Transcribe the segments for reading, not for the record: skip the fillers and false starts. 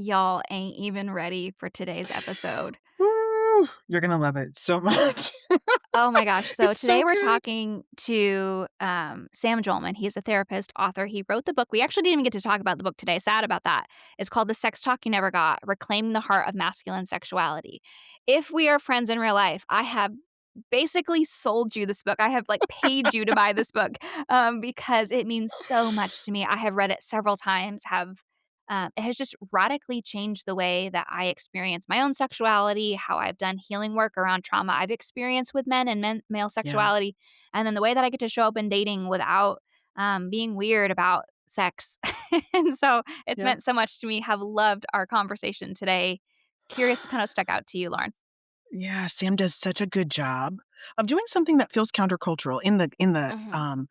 Y'all ain't even ready for today's episode. Woo! You're gonna love it so much. Oh my gosh. So It's today so we're good. talking to Sam Jolman. He's a therapist, author. He wrote the book. We actually didn't even get to talk about the book today. Sad about that. It's called The Sex Talk You Never Got, Reclaiming the Heart of Masculine Sexuality. If we are friends in real life, I have basically sold you this book. I have like paid you to buy this book because it means so much to me. I have read it several times, it has just radically changed the way that I experience my own sexuality, how I've done healing work around trauma I've experienced with men and male Yeah, sexuality, and then the way that I get to show up in dating without being weird about sex. And so it's yeah. meant so much to me. Have loved our conversation today. Curious what kind of stuck out to you, Lauren. Yeah, Sam does such a good job of doing something that feels countercultural Hmm.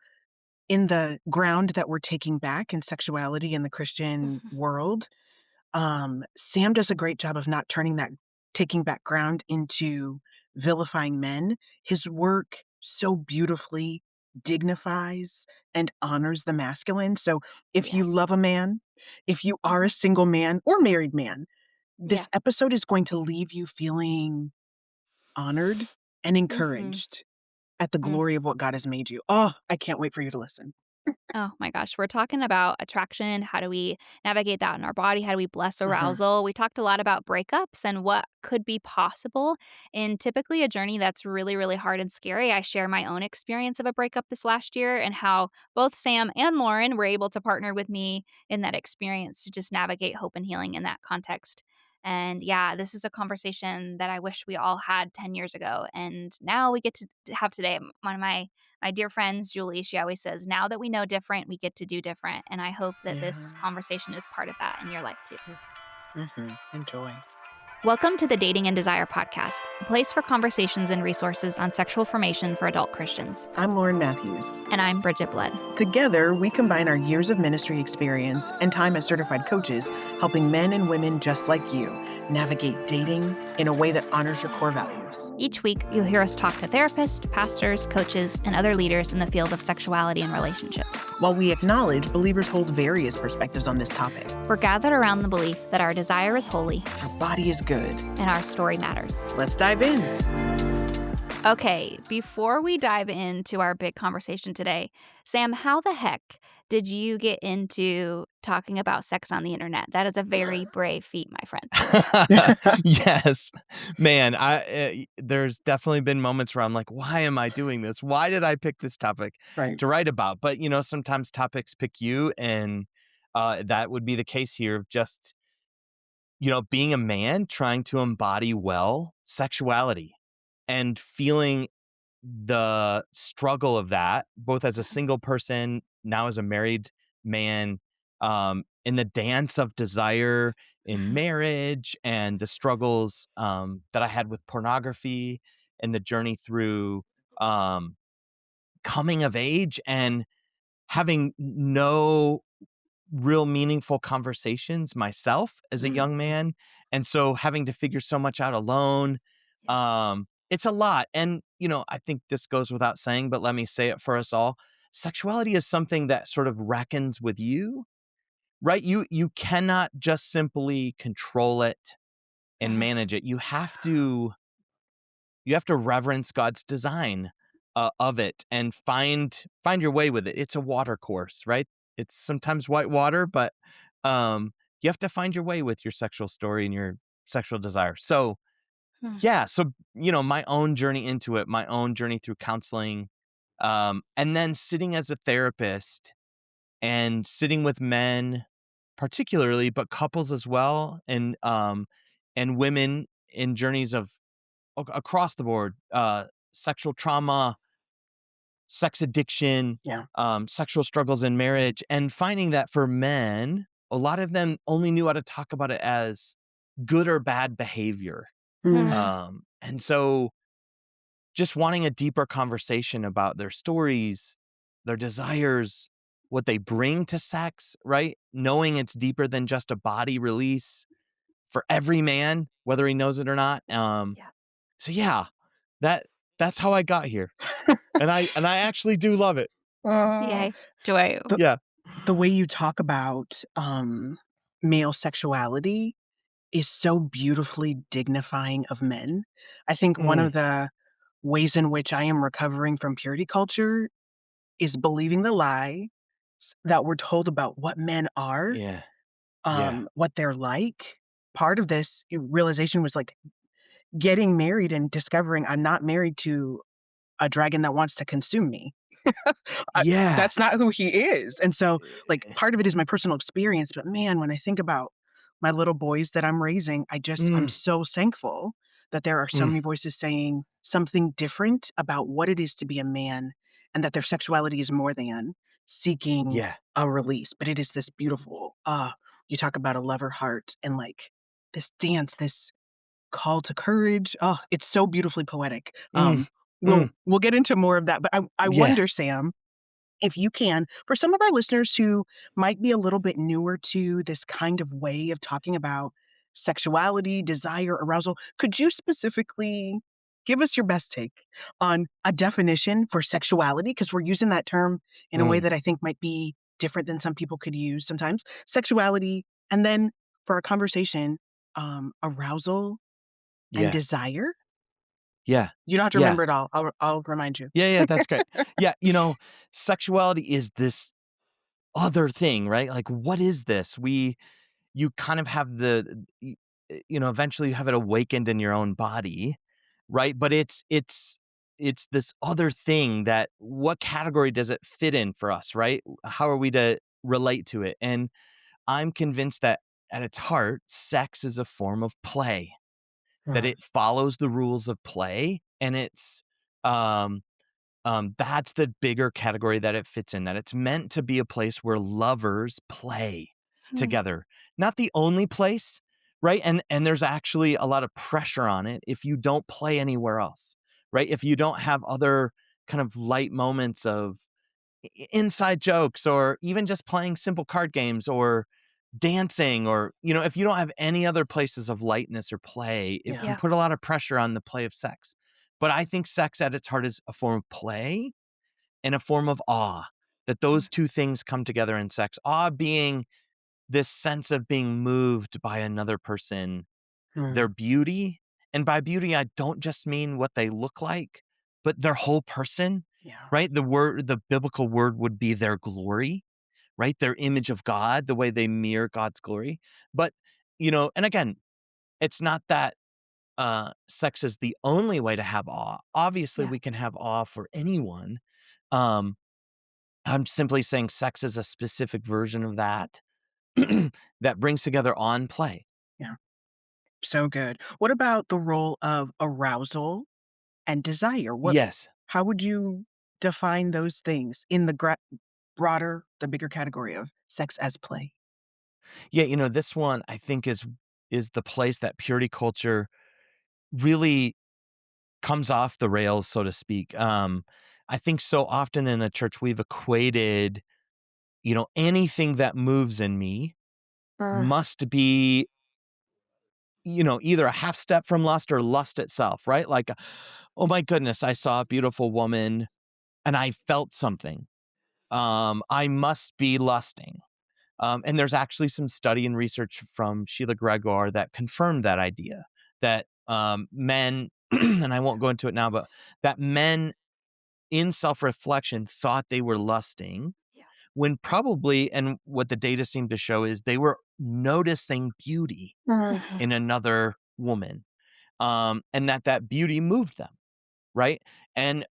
in the ground that we're taking back in sexuality in the Christian Hmm. world. Sam does a great job of not turning that taking back ground into vilifying men. His work so beautifully dignifies and honors the masculine. So if you Yes. love a man, if you are Hmm. a single man or married man, Yeah. this episode is going to leave you feeling honored and Hmm. encouraged at the glory of what God has made you. Oh, I can't wait for you to listen. Oh my gosh, we're talking about attraction. How do we navigate that in our body? How do we bless Mhm. arousal? We talked a lot about breakups and what could be possible in typically a journey that's really, really hard and scary. I share my own experience of a breakup this last year and how both Sam and Lauren were able to partner with me in that experience to just navigate hope and healing in that context. And yeah, this is a conversation that I wish we all had 10 years ago. And now we get to have today. One of my dear friends, Julie, she always says, now that we know different, we get to do different. And I hope that this Yeah. conversation is part of that in your life too. Enjoy. Welcome to the Dating and Desire podcast, a place for conversations and resources on sexual formation for adult Christians. I'm Lauren Matthews. And I'm Bridgett Blood. Together, we combine our years of ministry experience and time as certified coaches, helping men and women just like you navigate dating in a way that honors your core values. Each week, you'll hear us talk to therapists, pastors, coaches, and other leaders in the field of sexuality and relationships. While we acknowledge believers hold various perspectives on this topic, We're gathered around the belief that our desire is holy our body is good. and our story matters. Let's dive in. Okay, before we dive into our big conversation today, Sam, how the heck did you get into talking about sex on the internet? That is a very brave feat, my friend. Yes. Man, there's definitely been moments where I'm like, "Why am I doing this? Why did I pick this topic Right. to write about?" But, sometimes topics pick you, and, that would be the case here of just, being a man trying to embody well sexuality and feeling the struggle of that, both as a single person, now as a married man, in the dance of desire in marriage and the struggles that I had with pornography and the journey through um, coming of age and having no real meaningful conversations myself as a young man. And so having to figure so much out alone, it's a lot. And, I think this goes without saying, but let me say it for us all. Sexuality is something that sort of reckons with you, right? You cannot just simply control it and Mhm. manage it. You have to reverence God's design of it and find your way with it. It's a water course, right? It's sometimes white water, but you have to find your way with your sexual story and your sexual desire. So Hmm. yeah, so my own journey into it, my own journey through counseling, and then sitting as a therapist and sitting with men, particularly, but couples as well, and women in journeys of across the board, sexual trauma, sex addiction, Yeah. sexual struggles in marriage, and finding that for men, a lot of them only knew how to talk about it as good or bad behavior. Mm. Hmm. And so just wanting a deeper conversation about their stories, their desires, what they bring to sex, right? Knowing it's deeper than just a body release for every man, whether he knows it or not. Yeah. So yeah, that that's how I got here. And I actually do love it. Uh, Yay. Joy. the Yeah. the way you talk about male sexuality is so beautifully dignifying of men. I think one Mm, of the ways in which I am recovering from purity culture is believing the lie that we're told about what men are, yeah, yeah, what they're like. Part of this realization was like getting married and discovering I'm not married to a dragon that wants to consume me. yeah. That's not who he is, and so, like, Eh, part of it is my personal experience, but man, when I think about my little boys that I'm raising, I'm mm, so thankful that there are so mm, many voices saying something different about what it is to be a man, and that their sexuality is more than seeking yeah, a release, but it is this beautiful, you talk about a lover heart and, like, this dance, this call to courage. Oh, it's so beautifully poetic. mm, We'll mm, we'll get into more of that, but I yeah, wonder, Sam, if you can, for some of our listeners who might be a little bit newer to this kind of way of talking about sexuality, desire, arousal, could you specifically give us your best take on a definition for sexuality? Because we're using that term in a way mm, that I think might be different than some people could use sometimes. Sexuality, and then for our conversation, arousal and yeah, desire? yeah, You don't have to yeah. remember it all. I'll remind you. Yeah, yeah, that's great. Yeah, sexuality is this other thing, right? Like, what is this? You kind of have eventually you have it awakened in your own body, right? But it's this other thing that what category does it fit in for us, right? How are we to relate to it? And I'm convinced that at its heart, sex is a form of play, that Mm, it follows the rules of play, and um that's the bigger category that it fits in, that it's meant to be a place where lovers play Hmm. together. Not the only place, right? And there's actually a lot of pressure on it if you don't play anywhere else, right? If you don't have other kind of light moments of inside jokes or even just playing simple card games or dancing or, if you don't have any other places of lightness or play, it yeah, can Yeah. put a lot of pressure on the play of sex. But I think sex at its heart is a form of play and a form of awe, that Mm. those two things come together in sex. Awe being this sense of being moved by another person, their mm, beauty. And by beauty, I don't just mean what they look like, but their whole person, yeah, right? The biblical word would be their glory, right? Their image of God, the way they mirror God's glory. But, and again, it's not that sex is the only way to have awe. Obviously, Yeah. we can have awe for anyone. Um, I'm simply saying sex is a specific version of that that brings together on play. yeah, so good. What about the role of arousal and desire? Yes. How would you define those things in the the bigger category of sex as play? Yeah, this one I think is the place that purity culture really comes off the rails, so to speak. I think so often in the church we've equated, anything that moves in me Mm, must be, either a half step from lust or lust itself, right? Like, oh my goodness, I saw a beautiful woman and I felt something. I must be lusting. And there's actually some study and research from Sheila Gregoire that confirmed that idea that men, and I won't go into it now, but that men in self reflection thought they were lusting Yeah. when probably, and what the data seemed to show is they were noticing beauty mm, Mhm. in another woman, and that beauty moved them. Right? And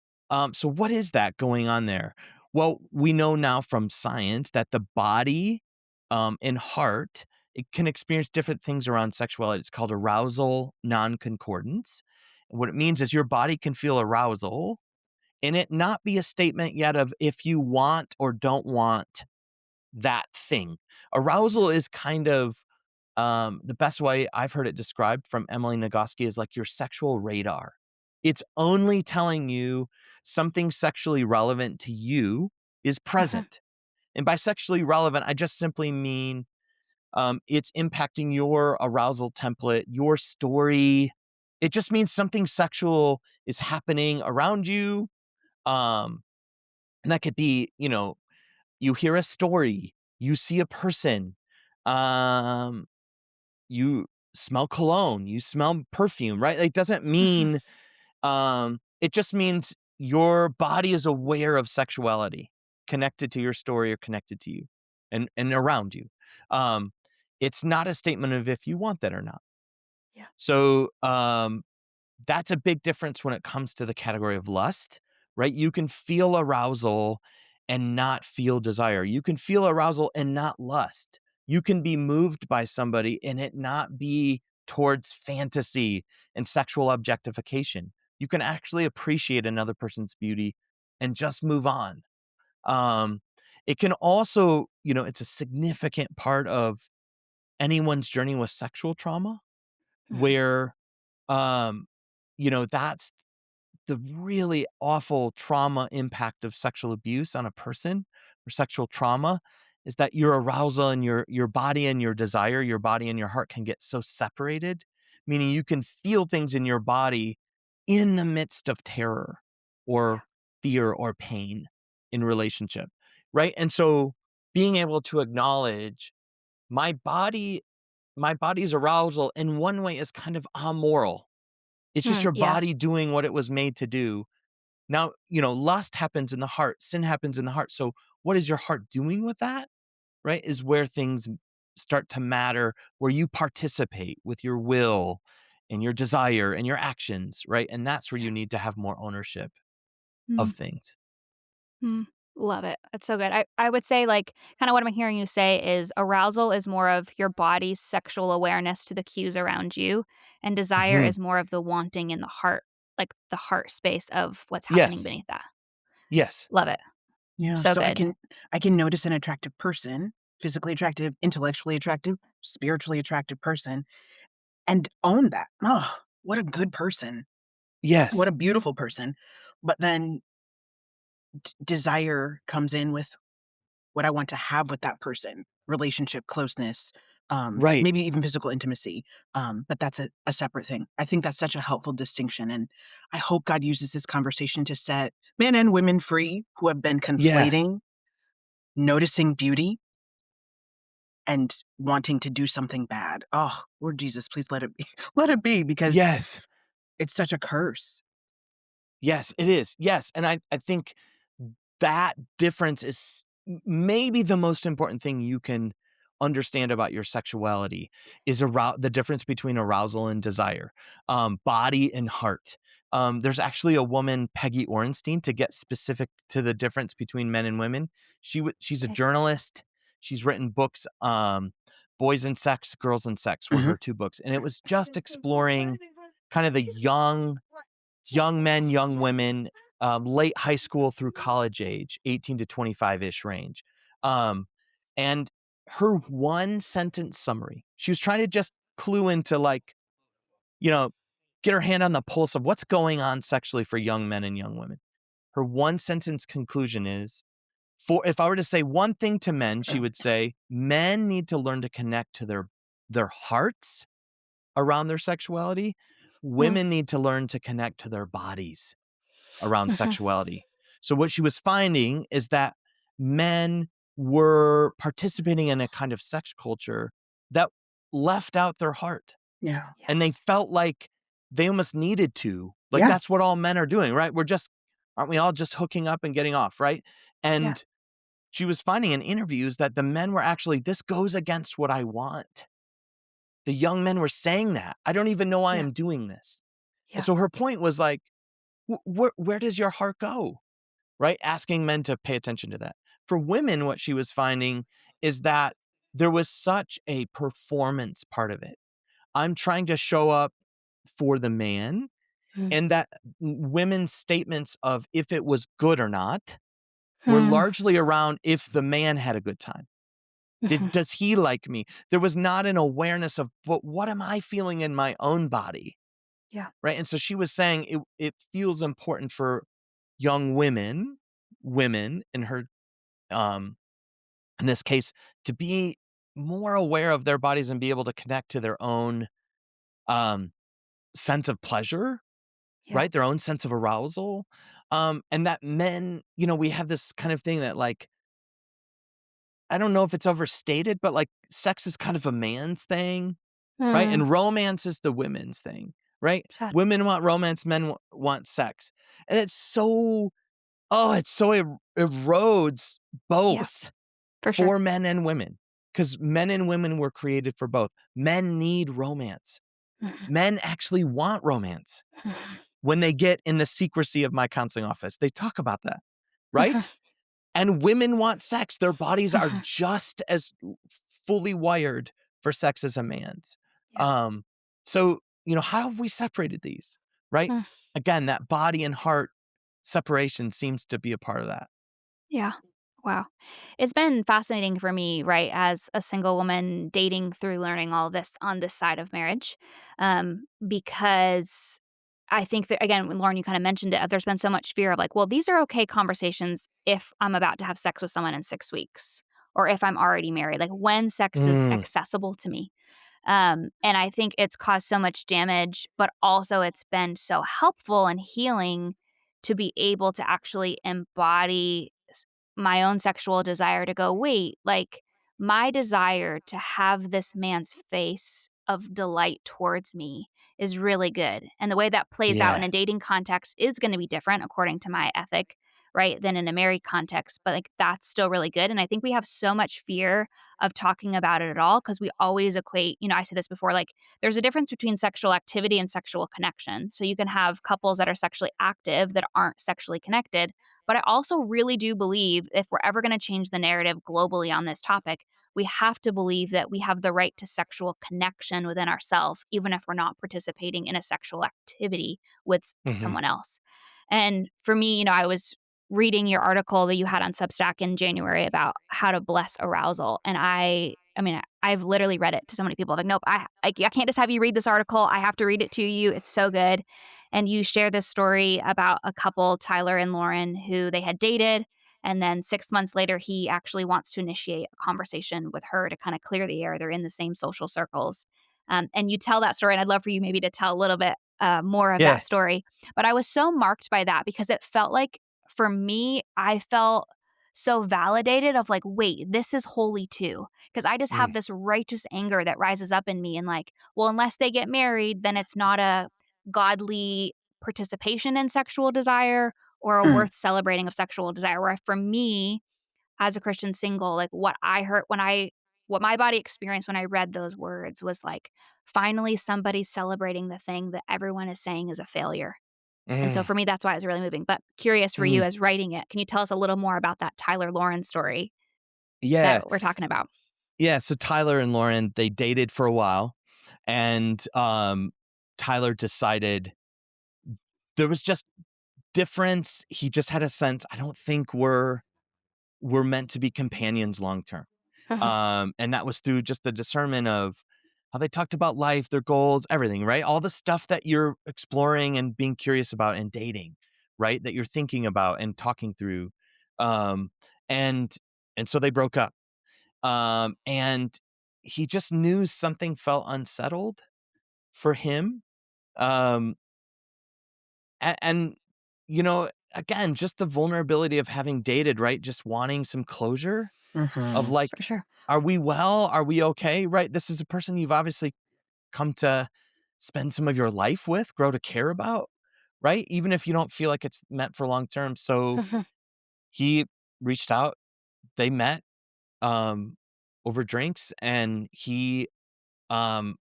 so what is that going on there? Well, we know now from science that the body and heart, it can experience different things around sexuality. It's called arousal non-concordance. And what it means is your body can feel arousal and it not be a statement yet of if you want or don't want that thing. Arousal is kind of the best way I've heard it described from Emily Nagoski is like your sexual radar. It's only telling you something sexually relevant to you is Mhm. present. And by sexually relevant, I just simply mean it's impacting your arousal template, your story. It just means something sexual is happening around you. Um, and that could be, you hear a story, you see a person, Um, you smell cologne, you smell perfume, right? Like, doesn't Mhm. mean, it just means your body is aware of sexuality connected to your story or connected to you and around you. Um, it's not a statement of if you want that or not. Yeah. So, that's a big difference when it comes to the category of lust, right? You can feel arousal and not feel desire. You can feel arousal and not lust. You can be moved by somebody and it not be towards fantasy and sexual objectification. You can actually appreciate another person's beauty and just move on. Um, it can also, it's a significant part of anyone's journey with sexual trauma Mhm. where, um, that's the really awful trauma impact of sexual abuse on a person or sexual trauma is that your arousal and your body and your desire, your body and your heart can get so separated, meaning you can feel things in your body in the midst of terror Yeah. or fear or pain in relationship, right? And so being able to acknowledge my body my body's arousal in one way is kind of amoral. It's just Hmm, your yeah. body doing what it was made to do. Now, lust happens in the heart, sin happens in the heart. So, what is your heart doing with that? Right? Is where things start to matter, where you participate with your will and your desire and your actions, right? And that's where you need to have more ownership of Mm, things. mm. Love it. That's so good. I would say, like, kinda what I'm hearing you say is arousal is more of your body's sexual awareness to the cues around you, and desire Mhm. is more of the wanting in the heart, like, the heart space of what's happening Yes. beneath that. Yes. Love it. Yeah, So so I good. can I can notice an attractive person, physically attractive, intellectually attractive, spiritually attractive person, and own that. Oh, what a good person. What Yes. a beautiful person. But then desire comes in with what I want to have with that person, relationship, closeness, Right. maybe even physical intimacy. But that's a separate thing. I think that's such a helpful distinction. And I hope God uses this conversation to set men and women free who have been Yeah. conflating noticing beauty and wanting to do something bad. Oh, Lord Jesus, please let it be. Let it be because Yes. it's such a curse. Yes, it is. Yes. And I think that difference is maybe the most important thing you can understand about your sexuality is the difference between arousal and desire, body and heart. There's actually a woman, Peggy Orenstein, to get specific to the difference between men and women. She's a Okay. journalist. She's written books, Boys and Sex, Girls and Sex were Mhm. her two books, and it was just exploring kind of the young men, young women, late high school through college age, 18 to 25-ish range. Um, and her one sentence summary, she was trying to just clue into like, you know, get her hand on the pulse of what's going on sexually for young men and young women. Her one sentence conclusion is for if I were to say one thing to men, she would say men need to learn to connect to their hearts around their sexuality. Mm, Women need to learn to connect to their bodies around mhm, sexuality. So what she was finding is that men were participating in a kind of sex culture that left out their heart. Yeah. yeah, And they felt like they almost needed to. Like Yeah. that's what all men are doing, right? Aren't we all just hooking up and getting off, right? yeah, And she was finding in interviews that the men were actually, this goes against what I want. The young men were saying that. I don't even know why yeah, I'm doing this. And yeah, so her point was like, where does your heart go? Right? Asking men to pay attention to that. For women, what she was finding is that there was such a performance part of it. I'm trying to show up for the man, mm, and that women's statements of if it was good or not were mm, largely around if the man had a good time. mhm, Does he like me? There was not an awareness of, but what am I feeling in my own body? yeah, Right. And so she was saying it feels important for young women in her um in this case, to be more aware of their bodies and be able to connect to their own um sense of pleasure, yeah, right? Their own sense of arousal. And that men, we have this kind of thing that like I don't know if it's overstated, but, like, sex is kind of a man's thing, right? Mm, And romance is the women's thing, right? sad. Women want romance, men want sex. And it's so it so erodes Yeah, both for sure. for men and women, because men and women were created for both. Men need romance. Mhm, Men actually want romance. mhm, When they get in the secrecy of my counseling office, they talk about that, mhm, right? And women want sex. Their bodies are mhm. just as fully wired for sex as a man's. Yeah. Um, so, how have we separated these, right? Mm. Again, that body and heart separation seems to be a part of that. Yeah. Wow. It's been fascinating for me, right, as a single woman dating through learning all this on this side of marriage. Because I think that, again, when Lauren, you kind of mentioned it, there's been so much fear of like, well, these are okay conversations if I'm about to have sex with someone in 6 weeks or if I'm already married, like when sex is Mm, accessible to me. And I think it's caused so much damage, but also it's been so helpful and healing to be able to actually embody my own sexual desire to go, wait, like my desire to have this man's face of delight towards me is really good. And the way that plays out in yeah. a dating context is going to be different according to my ethic, right, than in a married context. But like that's still really good. And I think we have so much fear of talking about it at all because we always equate, I said this before, like there's a difference between sexual activity and sexual connection. So you can have couples that are sexually active that aren't sexually connected. But I also really do believe if we're ever going to change the narrative globally on this topic, we have to believe that we have the right to sexual connection within ourselves, even if we're not participating in a sexual activity with Mhm. someone else. And for me, I was reading your article that you had on Substack in January about how to bless arousal. And I mean, I've literally read it to so many people. Like, nope, I can't just have you read this article. I have to read it to you. It's so good. And you share this story about a couple, Tyler and Lauren, who they had dated. And then 6 months later, he actually wants to initiate a conversation with her to kind of clear the air. They're in the same social circles. And you tell that story. And I'd love for you maybe to tell a little bit more of that Yeah. story. But I was so marked by that because it felt like for me, I felt so validated of like, wait, this is holy too. Because I just have Mm, this righteous anger that rises up in me and like, well, unless they get married, then it's not a godly participation in sexual desire or a Mm, worth celebrating of sexual desire. Where for me, as a Christian single, like what I heard what my body experienced when I read those words was like, finally somebody's celebrating the thing that everyone is saying is a failure. And so mm, for me, that's why it's really moving. But curious for you mm. as writing it, can you tell us a little more about that Tyler Lauren story Yeah. that we're talking about? Yeah, so Tyler and Lauren, they dated for a while, and, Tyler decided there was just difference. He just had a sense, I don't think we're meant to be companions long term. Mhm. And that was through just the discernment of how they talked about life, their goals, everything, right? All the stuff that you're exploring and being curious about and dating, right? That you're thinking about and talking through. Um, and and so they broke up. And he just knew something felt unsettled for him. Um, and again, just the vulnerability of having dated, right? Just wanting some closure of mhm, For like, sure. are we well? Are we okay? Right? This is a person you've obviously come to spend some of your life with, grow to care about, right? Even if you don't feel like it's meant for long term. So Mhm. he reached out, they met um over drinks, and um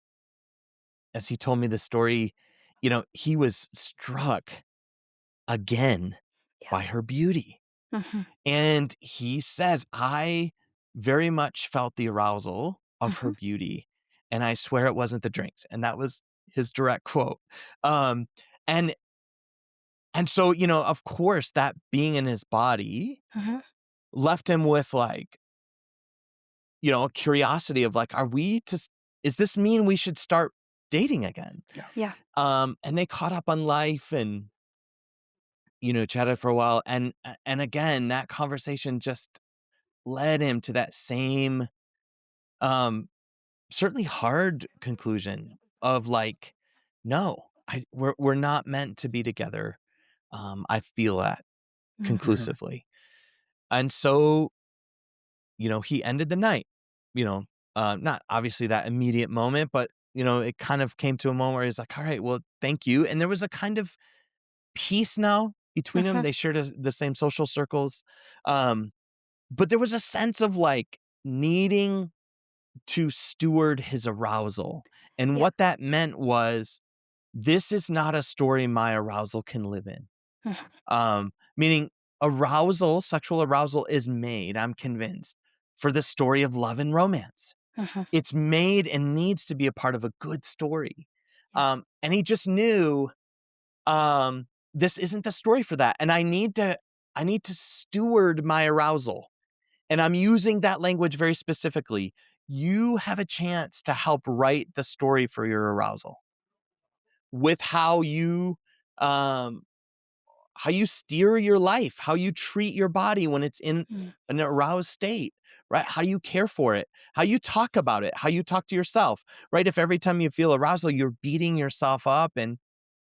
as he told me the story, he was struck again Yeah. by her beauty. Mhm. And he says, I very much felt the arousal of her Mhm. beauty, and I swear it wasn't the drinks. And that was his direct quote. Um, and and so, of course, that being in his body Mhm. left him with like, a curiosity of like, is this mean we should start dating again? yeah, Yeah. And they caught up on life and, chatted for a while. And again, that conversation just led him to that same, um, certainly hard conclusion of like, no, we're not meant to be together. I feel that Mhm. mhm, conclusively. And so he ended the night, you know, not obviously that immediate moment, but, it kind of came to a moment where he's like, all right, well, thank you. And there was a kind of peace now between them. Mhm. They shared the same social circles. Um, but there was a sense of like needing to steward his arousal. And Yep. what that meant was this is not a story my arousal can live in. Mhm. Meaning arousal, sexual arousal is made, I'm convinced, for the story of love and romance. Mhm. It's made and needs to be a part of a good story. Yeah. And he just knew this isn't the story for that. And I need to steward my arousal. And I'm using that language very specifically. You have a chance to help write the story for your arousal with um how you steer your life, how you treat your body when it's in Mm. an aroused state, right? How do you care for it? How you talk about it, how you talk to yourself, right? If every time you feel arousal, you're beating yourself up and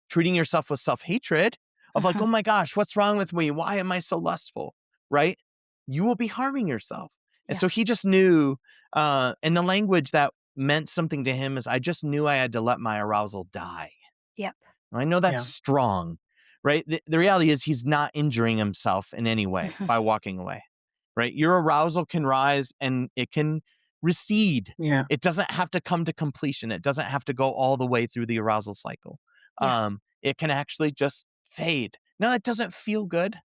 treating yourself with self-hatred of like, Mhm. "Oh my gosh, what's wrong with me? Why am I so lustful?" Right? You will be harming yourself. And Yeah. so he just knew, and the language that meant something to him is, "I just knew I had to let my arousal die." Yep. I know that's Yeah. strong, right? The reality is he's not injuring himself in any way Mhm. by walking away, right? Your arousal can rise and it can recede. Yeah. It doesn't have to come to completion. It doesn't have to go all the way through the arousal cycle. Yeah. It can actually just fade. Now, it doesn't feel good,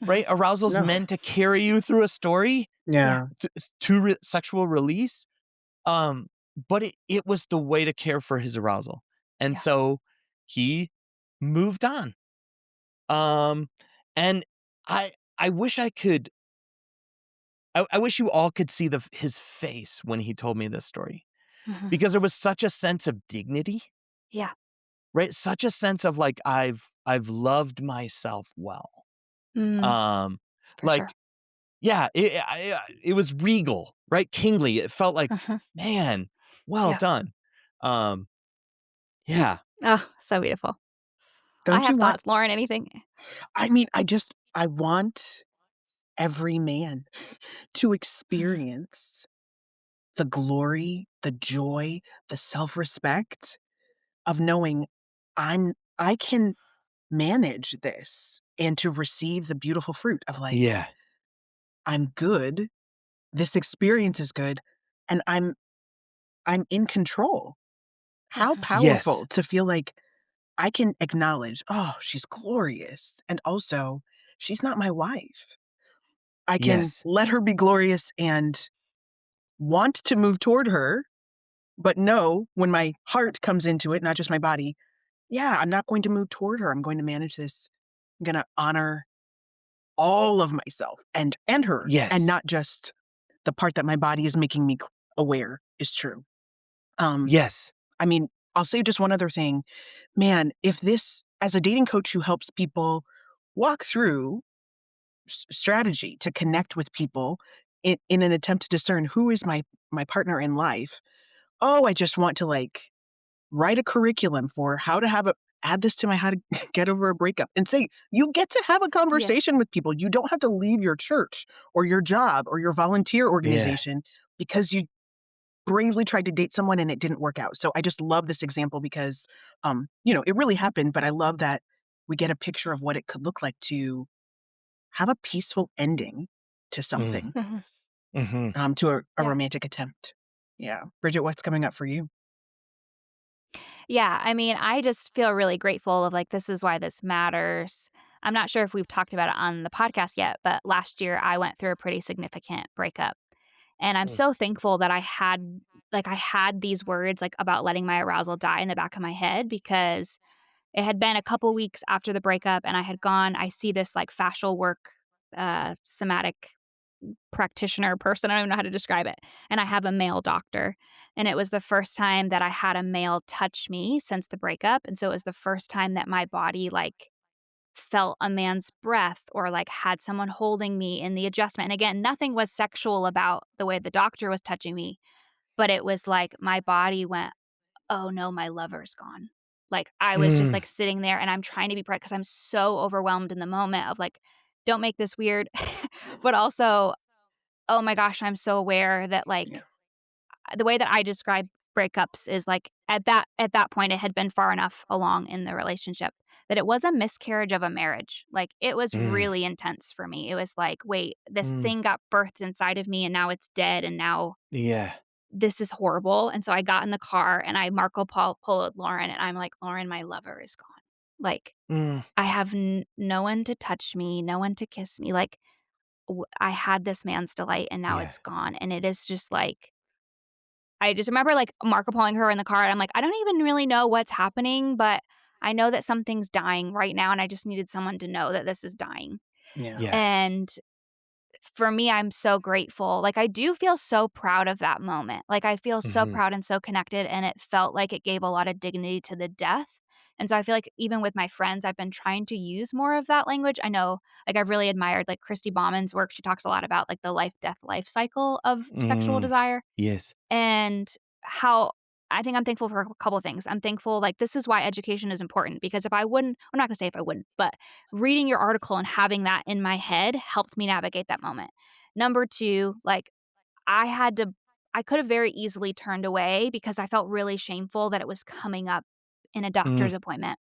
right? Mhm. Arousal's No. meant to carry you through a story Yeah. Yeah. to sexual release. Um, but it was the way to care for his arousal. And Yeah. so he moved on. Um, and I wish I wish you all could see his face when he told me this story Mhm. because there was such a sense of dignity, Yeah. right? Such a sense of like I've loved myself well. Mm. Um, For sure. like yeah, it was regal, right? Kingly. It felt like, Mhm. man, well Yeah. done. Um, yeah. Oh, so beautiful. I Don't have you want thoughts. Lauren, anything? I mean, I want every man to Mhm. experience the glory, the joy, the self-respect of knowing I can manage this and to receive the beautiful fruit of like, Yeah. I'm good, this experience is good, and I'm in control. How Mhm. Yes. powerful to feel like I can acknowledge, "Oh, she's glorious," and also, "She's not my wife." I can Yes. let her be glorious and want to move toward her, but know when my heart comes into it, not just my body, yeah, I'm not going to move toward her. I'm going to manage this. I'm gonna honor all of myself and her, and Yes. not just the part that my body is making me aware is true. Um, Yes. I mean, I'll say just one other thing. Man, if this as a dating coach who helps people walk through strategy to connect with people in an attempt to discern who is my partner in life. Oh, I just want to like write a curriculum for how to have a add this to my how to get over a breakup and say you get to have a Yes. conversation with people. You don't have to leave your church or your job or your volunteer Yeah. organization because you bravely tried to date someone and it didn't work out. So I just love this example because it really happened, but I love that we get a picture of what it could look like to have a peaceful ending to Mm. something, Mhm. Mhm. to a Yeah. romantic attempt. Yeah. Bridget, what's coming up for you? Yeah, I mean, I just feel really grateful of, like, this is why this matters. I'm not sure if we've talked about it on the podcast yet, but last year I went through a pretty significant breakup, and I'm Mm. so thankful that I had these words, like, about letting my arousal die in the back of my head because it had been a couple weeks after the breakup, and I see this, like, fascial work, somatic practitioner person, I don't even know how to describe it, and I have a male doctor, and it was the first time that I had a male touch me since the breakup, and so it was the first time that my body, like, felt a man's breath or, like, had someone holding me in the adjustment, and again, nothing was sexual about the way the doctor was touching me, but it was like my body went, "Oh, no, my lover's gone." Like, I was just, Mm. like, sitting there, and I'm trying to be present because 'cause I'm so overwhelmed in the moment of, like, "Don't make this weird," but also oh my gosh, I'm so aware that, Yeah. like, the way that I describe breakups is, like, at that point, it had been far enough along in the relationship that it was a miscarriage of a marriage. Like, it was Mm, really intense for me. It was like, "Wait, this mm, thing got birthed inside of me, and now it's dead, and now yeah. this is horrible." And so I got in the car, and I Marco Polo'd Lauren, and I'm like, "Lauren, my lover is gone." Like, Mm, I have no one to touch me, no one to kiss me, like, I had this man's delight, and now yeah. it's gone, and it is just, like I just remember, like, Marco Poloing her in the car, and I'm like, "I don't even really know what's happening, but I know that something's dying right now, and I just needed someone to know that this is dying." Yeah. Yeah. And for me, I'm so grateful. Like, I do feel so proud of that moment. Like, I feel so Mhm. proud and so connected, and it felt like it gave a lot of dignity to the death. And so I feel like even with my friends, I've been trying to use more of that language. I know, like, I've really admired, like, Christy Bauman's work. She talks a lot about, like, the life-death life cycle of sexual Mm, desire. yes. And how I think I'm thankful for a couple things. I'm thankful, like, this is why education is important because if I wouldn't I'm not gonna say if I wouldn't, but reading your article and having that in my head helped me navigate that moment. Number 2, like, I had to I could have very easily turned away because I felt really shameful that it was coming up in a Mm, doctor's appointment.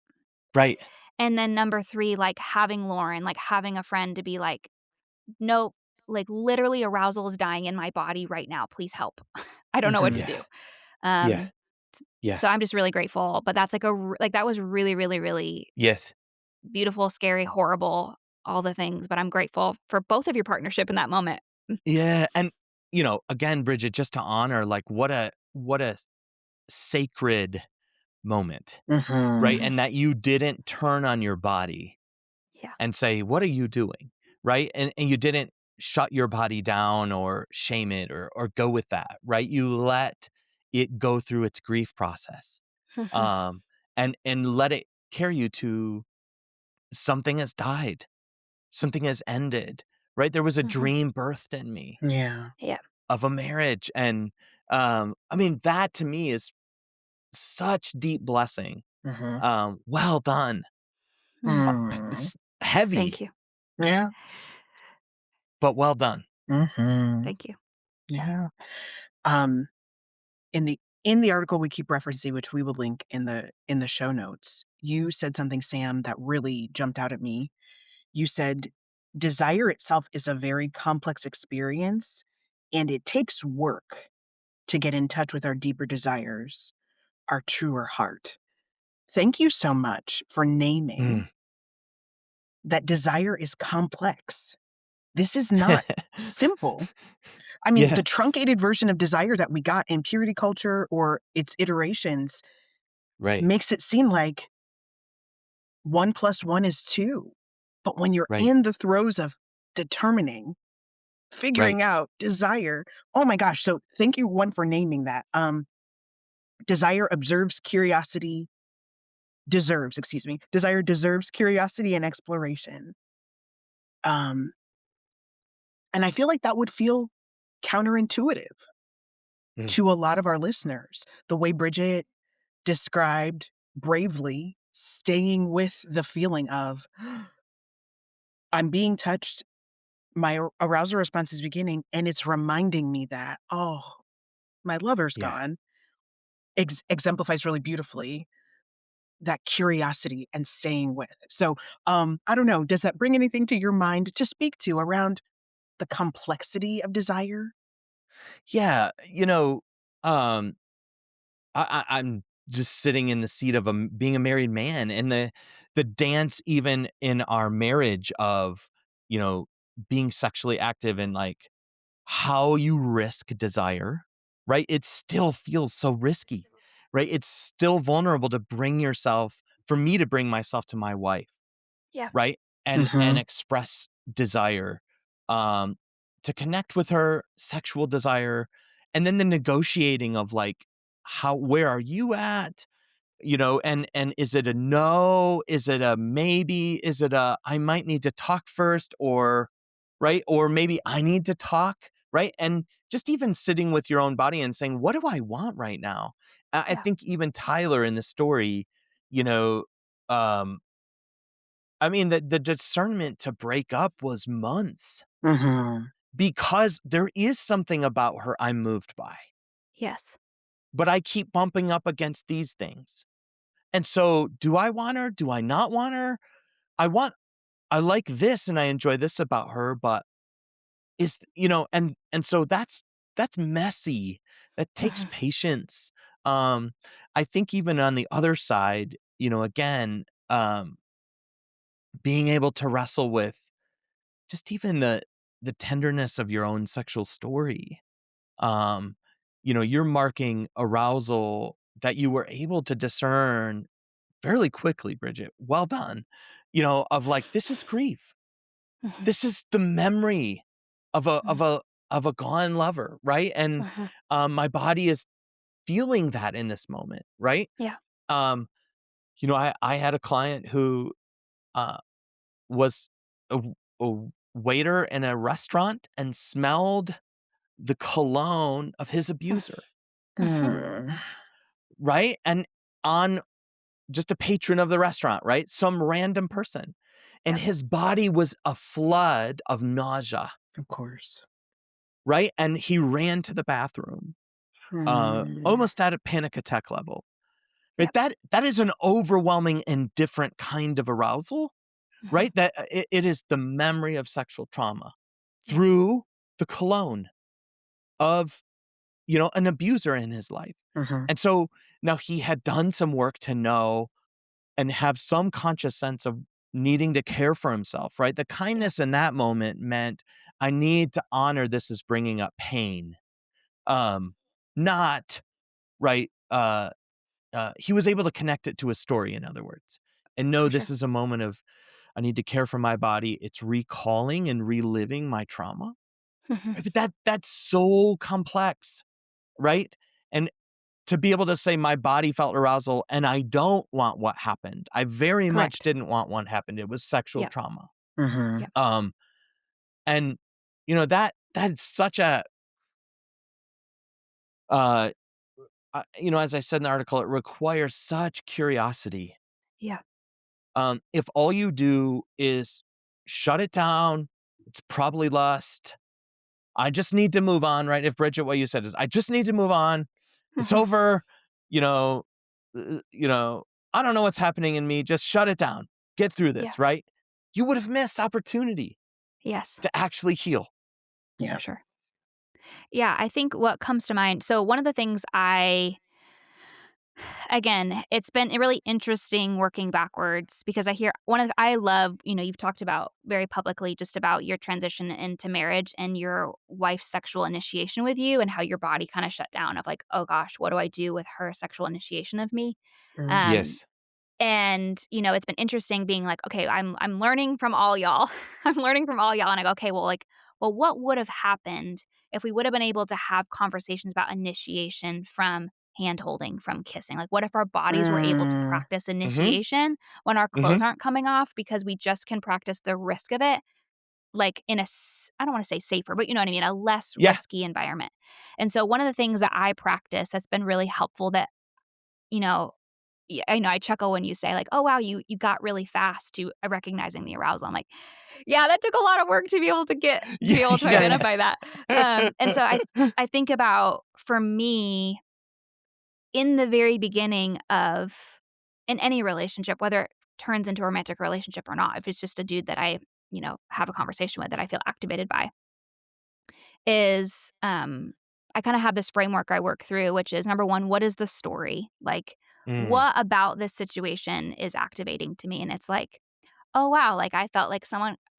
right. And then number 3, like, having Lauren, like, having a friend to be like, "Nope, like, literally arousal is dying in my body right now. Please help. I don't know what to Mhm. Yeah. do." Yeah. Um Yeah. So I'm just really grateful, but that's like like, that was really, really, really Yes. beautiful, scary, horrible, all the things, but I'm grateful for both of your partnership in that moment. Yeah, and, again, Bridget, just to honor, like, what a sacred moment, right? Mhm. Mhm. And that you didn't turn on your body Yeah. and say, "What are you doing?" Right? And you didn't shut your body down or shame it or go with that, right? You let it go through its grief process, Mhm. um, and let it carry you to something has died, something has ended, right? There was a Mhm. dream birthed in me Yeah. Yeah. of a marriage, and, I mean, that to me is such deep blessing. Mhm. Well done. Mm. Mm. It's heavy, Thank you. Yeah. but well done. Mhm. Thank you. Yeah. Um, in the article we keep referencing, which we will link in the show notes, you said something, Sam, that really jumped out at me. You said, "Desire itself is a very complex experience, and it takes work to get in touch with our deeper desires, our truer heart." Thank you so much for naming Mm. that desire is complex. This is not simple. I mean, Yeah, the truncated version of desire that we got in purity culture or its iterations right, makes it seem like 1 plus 1 is 2. But when you're right, in the throes of determining, right. figuring out desire, oh my gosh, so thank you, 1, for naming that. Desire observes curiosity deserves, excuse me. Desire deserves curiosity and exploration. Um, and I feel like that would feel counterintuitive Mm, to a lot of our listeners. The way Bridget described bravely staying with the feeling of, "I'm being touched, my arousal response is beginning, and it's reminding me that, oh, my lover's yeah. gone," exemplifies really beautifully that curiosity and staying with. So, I don't know, does that bring anything to your mind to speak to around the complexity of desire? Yeah, um, I'm just sitting in the seat of being a married man, and the dance even in our marriage of, you know, being sexually active and, like, how you risk desire, right? It still feels so risky, right? It's still vulnerable to bring yourself for me to bring myself to my wife, Yeah. right? And Mhm, express desire, um, to connect with her, sexual desire, and then the negotiating of, like, how where are you at? And is it a no? Is it a maybe? Is it a I might need to talk first, or right? Or maybe I need to talk, right? And just even sitting with your own body and saying, what do I want right now? I Yeah. think even Tyler in the story, you know, um, I mean, the discernment to break up was months, mhm. because there is something about her I'm moved by, Yes. but I keep bumping up against these things. And so, do I want her? Do I not want her? I want I like this and I enjoy this about her, but and so that's messy. That takes Mhm. patience. Um, I think even on the other side, again, being able to wrestle with just even the tenderness of your own sexual story. Um, you're marking arousal that you were able to discern fairly quickly, Bridget. Well done. Of like, this is grief. Mhm. This is the memory of a Mhm. of a of a gone lover, right? And Mhm. my body is feeling that in this moment, right? Yeah. Um, I had a client who uh was a waiter in a restaurant and smelled the cologne of his abuser, Mhm. Mm. right? And on just a patron of the restaurant, right? Some random person. And Yep. his body was a flood of nausea, Of course. right? And he ran to the bathroom, Mm. almost at a panic attack level. Right? Yep. That is an overwhelming and different kind of arousal, Mhm. right? That it is the memory of sexual trauma Yep. through the cologne of an abuser in his life. Mhm. And so now he had done some work to know and have some conscious sense of needing to care for himself, right? The Yeah. kindness in that moment meant I need to honor this is bringing up pain. Not right. He was able to connect it to a story, in other words, and know For this sure. is a moment of I need to care for my body. It's recalling and reliving my trauma. Mhm. Right? But that's so complex, right? And to be able to say my body felt arousal and I don't want what happened. I very much Correct. didn't want what happened. It was sexual Yep. trauma. Mhm. Yep. Um, and that's such a uh, as I said in the article, it requires such curiosity. Yeah. If all you do is shut it down, it's probably lust. I just need to move on, right? If Bridget, what you said is, I just need to move on. It's Mhm. over. You know, uh, you know, I don't know what's happening in me. Just shut it down. Get through Yeah. this, right? You would have missed opportunity Yes. to actually heal. For Yeah. sure. Yeah, I think what comes to mind, so one of the things I again, it's been really interesting working backwards because I love, you've talked about very publicly just about your transition into marriage and your wife's sexual initiation with you and how your body kind of shut down of like, "Oh gosh, what do I do with her sexual initiation of me?" Mm. Um Yes. And, it's been interesting being like, "Okay, I'm learning from all y'all." I'm learning from all y'all, and I go, "Okay, well, what would have happened if we would have been able to have conversations about initiation from hand-holding, from kissing? Like, what if our bodies were able to Mm. practice Mm-hmm. initiation when our clothes Mm-hmm. aren't coming off because we just can practice the risk of it, like, in I don't wanna say safer, but you know what I mean, a less Yeah. risky environment." And so one of the things that I practice that's been really helpful that, you know yeah, I know, I chuckle when you say like, "Oh, wow, you got really fast to, recognizing the arousal." I'm like, "Yeah, that took a lot of work to be able to Yeah. identify Yes. that." And so I think about, for me, in the very beginning of in any relationship, whether it turns into a romantic relationship or not, if it's just a dude that I, have a conversation with that I feel activated by, is, I kinda have this framework I work through, which is, number 1, what is the story? Like, Mm, what about this situation is activating to me? And it's like, "Oh, wow, like, I felt like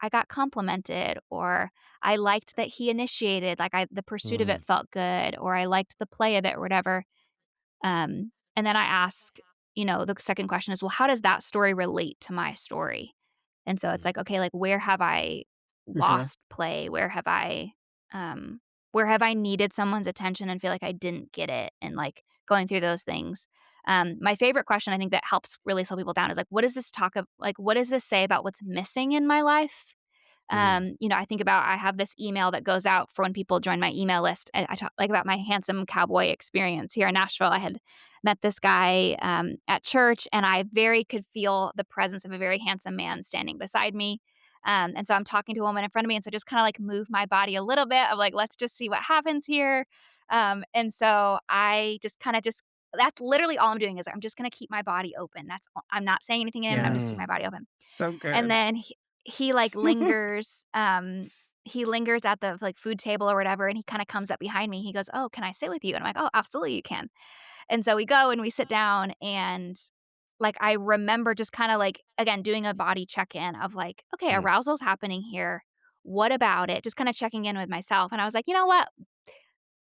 I got complimented," or, "I liked that he initiated, like, the pursuit of mm, it felt good," or, "I liked the play of it," or whatever. And then I ask, the second question is, "Well, how does that story relate to my story?" And so it's mm, like, okay, like, where have I Mhm. lost play? Um where have I needed someone's attention and feel like I didn't get it? And, like, going through those things. My favorite question I think that helps really slow people down is like, what does this say about what's missing in my life? mm, I think about, I have this email that goes out for when people join my email list. I talk like about my handsome cowboy experience here in Nashville. I had met this guy at church, and I very could feel the presence of a very handsome man standing beside me. And so I'm talking to a woman in front of me, and so just kinda, like, move my body a little bit of, like, "Let's just see what happens here." And so I just kinda just that's literally all I'm doing is I'm just gonna keep my body open. That's all I'm not saying anything in, I'm just keeping Yes. my body open. So And good. then he, like, he lingers at the, like, food table or whatever, and he kinda comes up behind me. He goes, "Oh, can I sit with you?" And I'm like, "Oh, absolutely, you can." And so we go and we sit down, and, like, I remember just kinda, like, again, doing a body check-in of, like, "Okay, Mm. arousal's happening here. What about it?" Just kinda checking in with myself, and I was like, "You know what?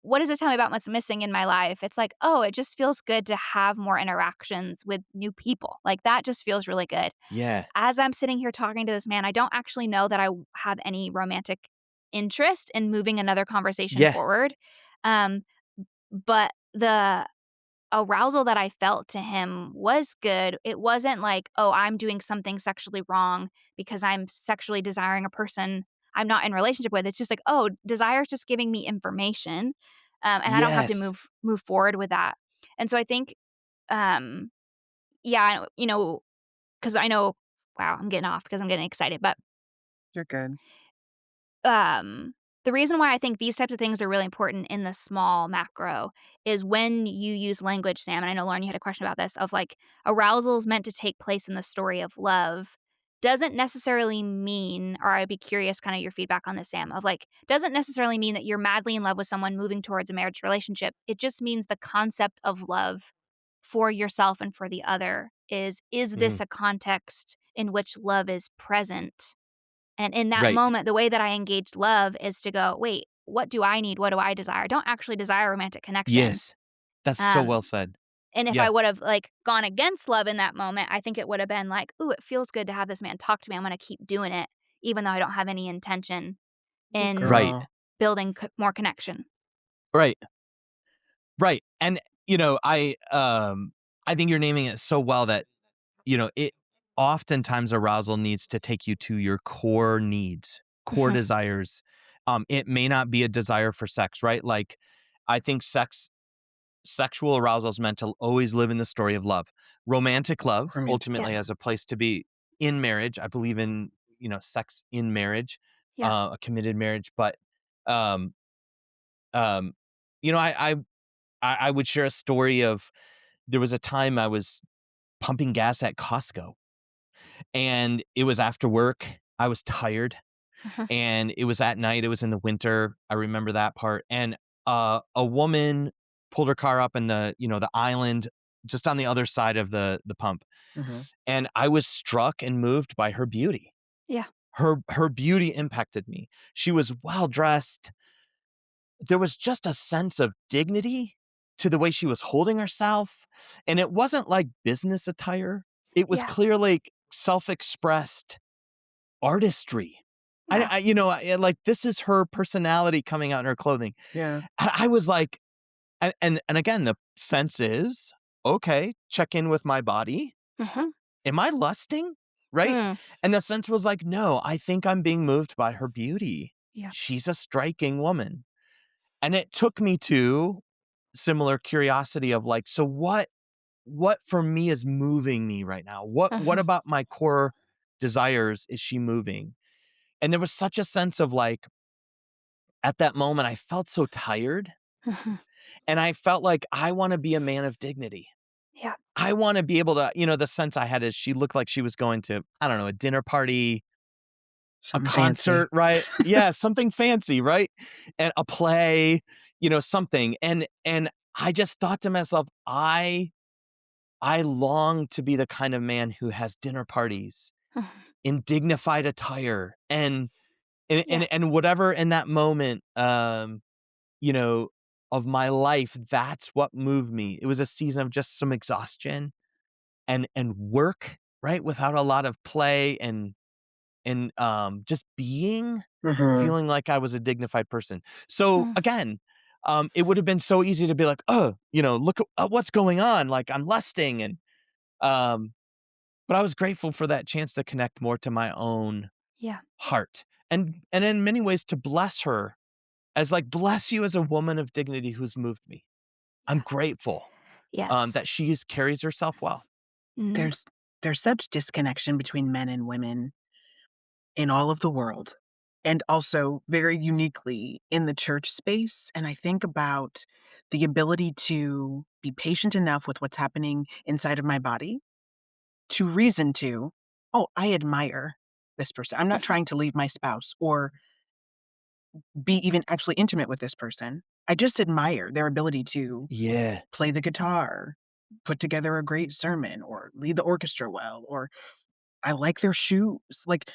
What does this tell me about what's missing in my life?" It's like, "Oh, it just feels good to have more interactions with new people." Like, that just feels really good. Yeah. As I'm sitting here talking to this man, I don't actually know that I have any romantic interest in moving another conversation Yeah. forward, um, but the arousal that I felt to him was good. It wasn't like, "Oh, I'm doing something sexually wrong because I'm sexually desiring a person I'm not in relationship with." It's just like, "Oh, desire is just giving me information, and I don't have to Yes. move forward with that." And so I think, um, yeah, you know, because I know wow, I'm getting off because I'm getting excited, but You're good. um, the reason why I think these types of things are really important in the small macro is when you use language, Sam, and I know, Lauren, you had a question about this, of like arousal is meant to take place in the story of love doesn't necessarily mean, or I'd be curious kind of your feedback on this, Sam, of like, doesn't necessarily mean that you're madly in love with someone moving towards a marriage relationship. It just means the concept of love for yourself and for the other is Mhm. this a context in which love is present? And in that Right. moment, the way that I engaged love is to go, "Wait, what do I need? What do I desire?" I don't actually desire romantic connection. Yes. That's so Um, well said. and if Yeah. I would've, like, gone against love in that moment, I think it would've been like, "Ooh, it feels good to have this man talk to me. I'm gonna keep doing it, even though I don't have any intention Ooh, in Right. girl. building more connection." Right. Right. And, I think you're naming it so well that, it oftentimes arousal needs to take you to your core needs, core Mhm. desires. It may not be a desire for sex, right? Like, I think sexual arousal is meant to always live in the story of love. Romantic love Romantic, ultimately Yes. yeah. has a place to be in marriage. I believe in, sex in marriage, Yeah. a committed marriage. But, um, um, you know, I, I, I would share a story of there was a time I was pumping gas at Costco and it was after work. I was tired Mhm. and it was at night. It was in the winter. I remember that part. And a woman pulled her car up in the island just on the other side of the pump. Mhm. And I was struck and moved by her beauty. Yeah. Her beauty impacted me. She was well dressed. There was just a sense of dignity to the way she was holding herself. And it wasn't like business attire. It was Yeah. clearly self-expressed artistry. Yeah. Like, this is her personality coming out in her clothing. Yeah. I was like and again, the sense is, "Okay, check in with my body. Mhm. Am I lusting?" Right? Mm. And the sense was like, "No, I think I'm being moved by her beauty. Yeah. She's a striking woman." And it took me to similar curiosity of like, so what for me is moving me right now? What Mhm. about my core desires is she moving? And there was such a sense of like, at that moment, I felt so tired Mhm. and I felt like I want to be a man of dignity. Yeah. I want to be able to, the sense I had is she looked like she was going to, I don't know, a dinner party, a Something fancy. concert, right? Yeah, something fancy, right? And a play, something. And I just thought to myself, I long to be the kind of man who has dinner parties Mhm. in dignified attire and Yeah. and and whatever in that moment, you know, of my life, that's what moved me. It was a season of just some exhaustion and work, right? Without a lot of play and just being, Mhm. feeling like I was a dignified person. So Mm. again, it would have been so easy to be like, "Oh, look at what's going on, like, I'm lusting," um, but I was grateful for that chance to connect more to my own Yeah. heart and in many ways to bless her as like, "Bless you as a woman of dignity who's moved me." I'm Yeah. grateful, Yes. that she carries herself well. Mhm. There's there's such disconnection between men and women in all of the world, and also very uniquely in the church space, and I think about the ability to be patient enough with what's happening inside of my body to reason to, "Oh, I admire this person. I'm not Mhm. trying to leave my spouse or be even actually intimate with this person. I just admire their ability to Yeah. play the guitar, put together a great sermon, or lead the orchestra well, or I like their shoes." Like,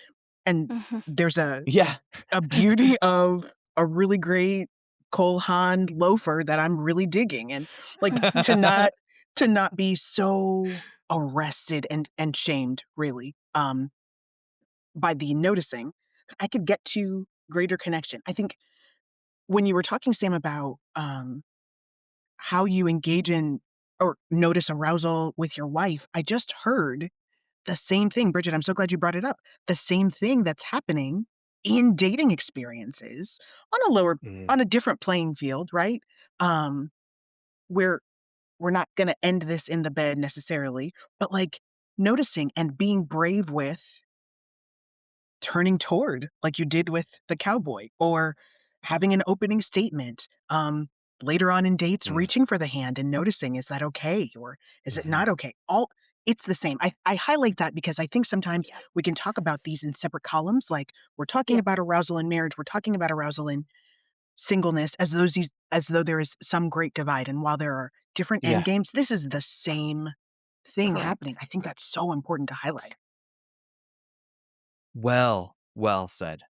and Mhm. there's Yeah. a beauty of a really great Cole Haan loafer that I'm really digging, and, like, Mhm. to not be so arrested and shamed, really, by the noticing, I could get to greater connection. I think when you were talking, Sam, about, how you engage in or notice arousal with your wife, I just heard the same thing. Bridget, I'm so glad you brought it up. The same thing that's happening in dating experiences on a lower Mm, on a different playing field, right? Um, where we're not gonna end this in the bed necessarily, but, like, noticing and being brave with turning toward, like you did with the cowboy, or having an opening statement, later on in dates, mm, reaching for the hand and noticing, "Is that okay?" Or, "Is it mhm. not okay?" All it's the same. I highlight that because I think sometimes Yeah. we can talk about these in separate columns, like, we're talking Yeah. about arousal in marriage, we're talking about arousal in singleness as though there is some great divide, and while there are different end Yeah. games, this is the same thing happening. Correct. I think that's so important to highlight. Well said.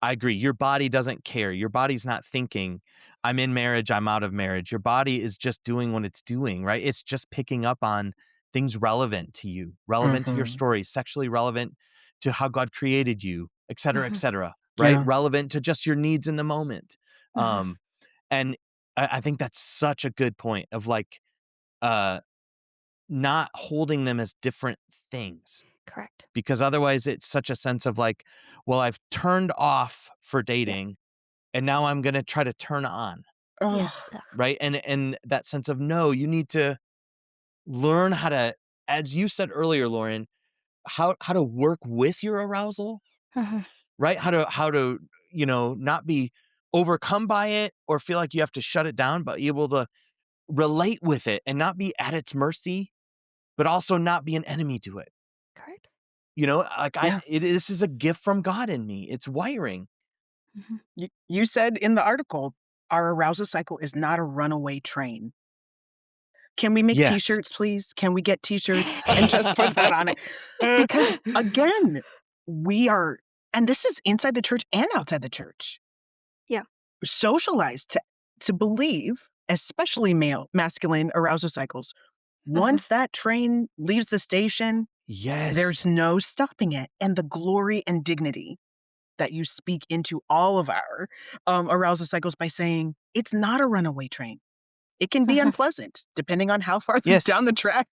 I agree. Your body doesn't care. Your body's not thinking, I'm in marriage, I'm out of marriage. Your body is just doing what it's doing, right? It's just picking up on things relevant to you, relevant to your Mhm. story, sexually relevant to how God created you, Mhm. et cetera, right? Yeah. Relevant to just your needs in the moment. Mhm. Um, and I think that's such a good point of like uh not holding them as different things Correct. because otherwise it's such a sense of like, well, I've turned off for Yeah. dating and now I'm gonna try to turn on, Yeah. Oh. Ugh. right? And that sense of no, you need to learn how to, as you said earlier, Lauren, how to work with your arousal, Mhm. right? How to not be overcome by it or feel like you have to shut it down, but able to relate with it and not be at its mercy, but also not be an enemy to it. Correct. Like Yeah. this is a gift from God in me. It's wiring. Mhm. You said in the article, "Our arousal cycle is not a runaway train." Can we make Yes. T-shirts, please? Can we get T-shirts and just put that on it? Because, again, we are and this is inside the church and outside the church, Yeah. socialized to believe, especially male masculine arousal cycles, Mhm. once that train leaves the station, there's Yes. no stopping it, and the glory and dignity that you speak into all of our, arousal cycles by saying, "It's not a runaway train." It can be Mhm. unpleasant depending on how far Yes. down the track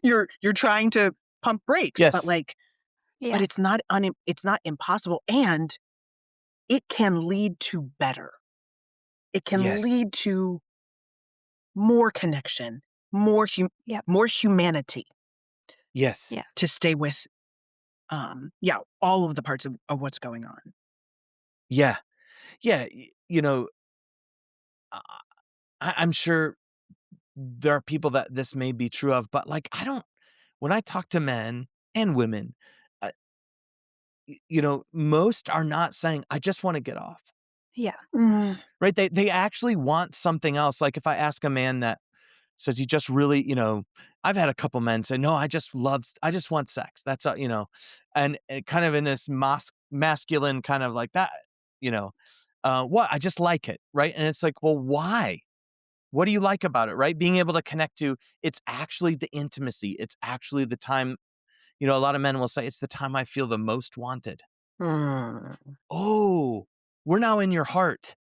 you're trying to pump brakes, but, Yes. like but Yeah. it's not impossible, and it can lead to better. It can Yes. lead to more connection, more Yep. more humanity Yes. Yeah. to stay with, yeah, all of the parts of what's going on. Yeah. Yeah. I I'm sure there are people that this may be true of, but like, I don't, when I talk to men and women, uh, most are not saying, I just want to get off, Yeah. Mm, right? They actually want something else. Like if I ask a man that says he just really, I've had a couple men say, no, I just want sex. That's, and it kind of in this masculine kind of like that, you know, what? I just like it. Right. And it's like, well, why? What do you like about it, right? Being able to connect to it's actually the intimacy. It's actually the time, a lot of men will say it's the time I feel the most wanted. mm, Oh, we're now in your heart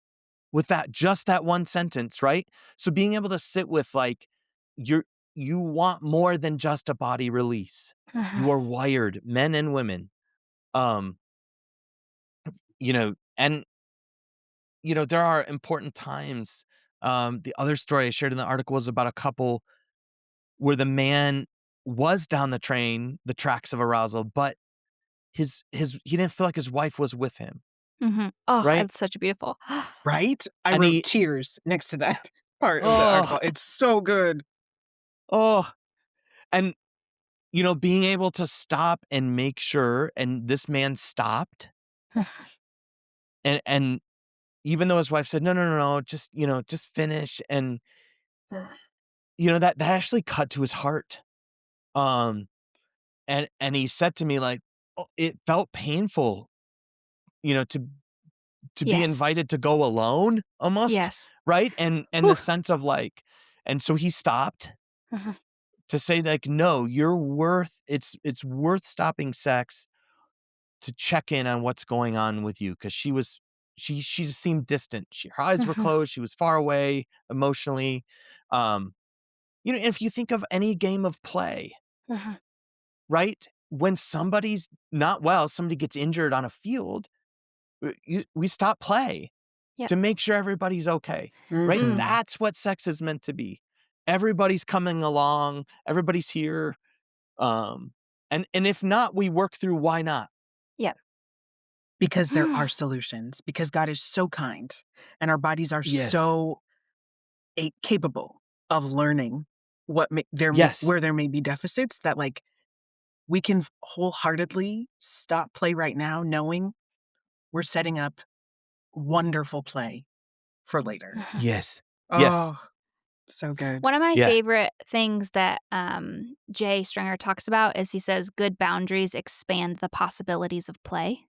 with that one sentence, right? So being able to sit with like you're you want more than just a body release. Mhm. You are wired, men and women. Um, and there are important times. The other story I shared in the article was about a couple where the man was down the tracks of arousal, but he didn't feel like his wife was with him, Mhm. Oh, right? it's such a beautiful Right? I And wrote he tears next to that part of the oh, article. It's so good. oh, and, being able to stop and make sure and this man stopped, and even though his wife said, "No, no, no, no, just finish," and, that actually cut to his heart, um, and he said to me, like, "Oh, it felt painful, to be Yes. invited to go alone almost, Yes. right?" And Whew. the sense of, like and so he stopped Mhm. to say, like, "No, it's worth stopping sex to check in on what's going on with you because she just seemed distant. Her eyes were Mhm. closed, she was far away emotionally, um, if you think of any game of play, Mhm. right? When somebody's not well, somebody gets injured on a field, we stop play Yep. to make sure everybody's okay, right? Mm. Mhm. That's what sex is meant to be. Everybody's coming along, everybody's here, um, and if not, we work through why not? Yep. Because there are solutions, because God is so kind, and our bodies are Yes. so capable of learning what Yes. where there may be deficits that, like, we can wholeheartedly stop play right now knowing we're setting up wonderful play for later. Mhm. Yes. Yes. Oh, so good. One of my Yeah. favorite things that, Jay Stringer talks about is he says, "Good boundaries expand the possibilities of play."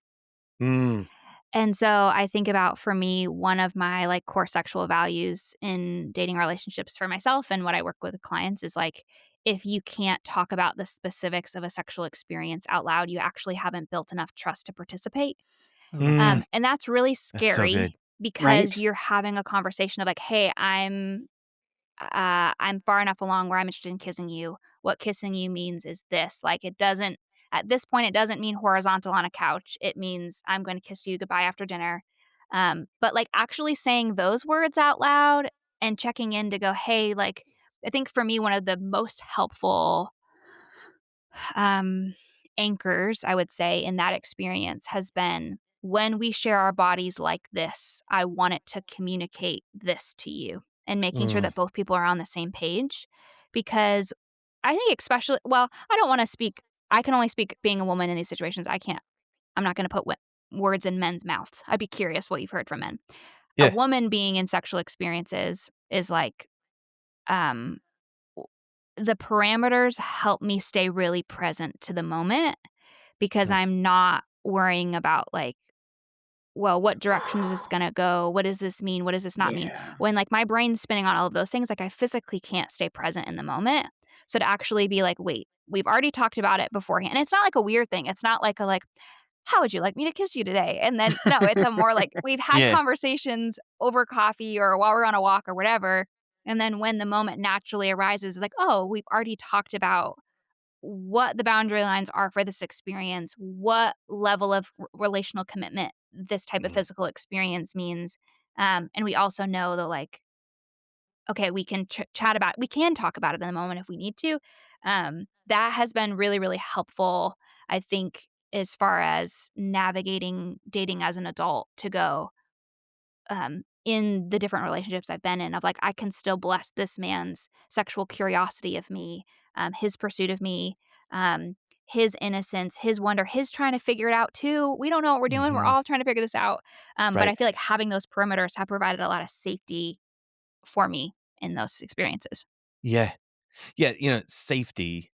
Mm. And so I think about, for me, one of my, like, core sexual values in dating relationships for myself and what I work with clients is, like, if you can't talk about the specifics of a sexual experience out loud, you actually haven't built enough trust to participate. Ooh, Mm. And that's really That's so good. scary because right? you're having a conversation of, like, "Hey, I'm far enough along where I'm interested in kissing you. What kissing you means is this. Like, it doesn't, at this point, it doesn't mean horizontal on a couch. It means I'm going to kiss you goodbye after dinner." But like actually saying those words out loud and checking in to go, hey, like, I think for me, one of the most helpful um, anchors, I would say, in that experience has been when we share our bodies like this, I want it to communicate this to you and making sure Mm. that both people are on the same page. Because I think, especially, well, I don't want to speak, I can only speak being a woman in these situations. I'm not going to put words in men's mouths. I'd be curious what you've heard from men. A Yeah. woman being in sexual experiences is like, um, the parameters help me stay really present to the moment because Mm. I'm not worrying about, like, well, what direction is this gonna go? What does this mean? What does this not mean? Yeah. When, like, my brain's spinning on all of those things, like, I physically can't stay present in the moment. So to actually be like, "Wait, we've already talked about it beforehand." And it's not like a weird thing. It's not like a, like, "How would you like me to kiss you today?" And then no, it's a more like, we've had Yeah. conversations over coffee or while we're on a walk or whatever, and then when the moment naturally arises, it's like, "Oh, we've already talked about what the boundary lines are for this experience, what level of relational commitment this type of Mm. physical experience means." And we also know that, like, okay, we can chat about, we can talk about it in the moment if we need to. That has been really, really helpful, I think, as far as navigating dating as an adult to go, in the different relationships I've been in, of like, I can still bless this man's sexual curiosity of me, his pursuit of me, um, his innocence, his wonder, his trying to figure it out too. We don't know what we're doing. We're Mhm. all trying to figure this out. But Right. I feel like having those perimeters have provided a lot of safety for me in those experiences. Yeah. Yeah, safety,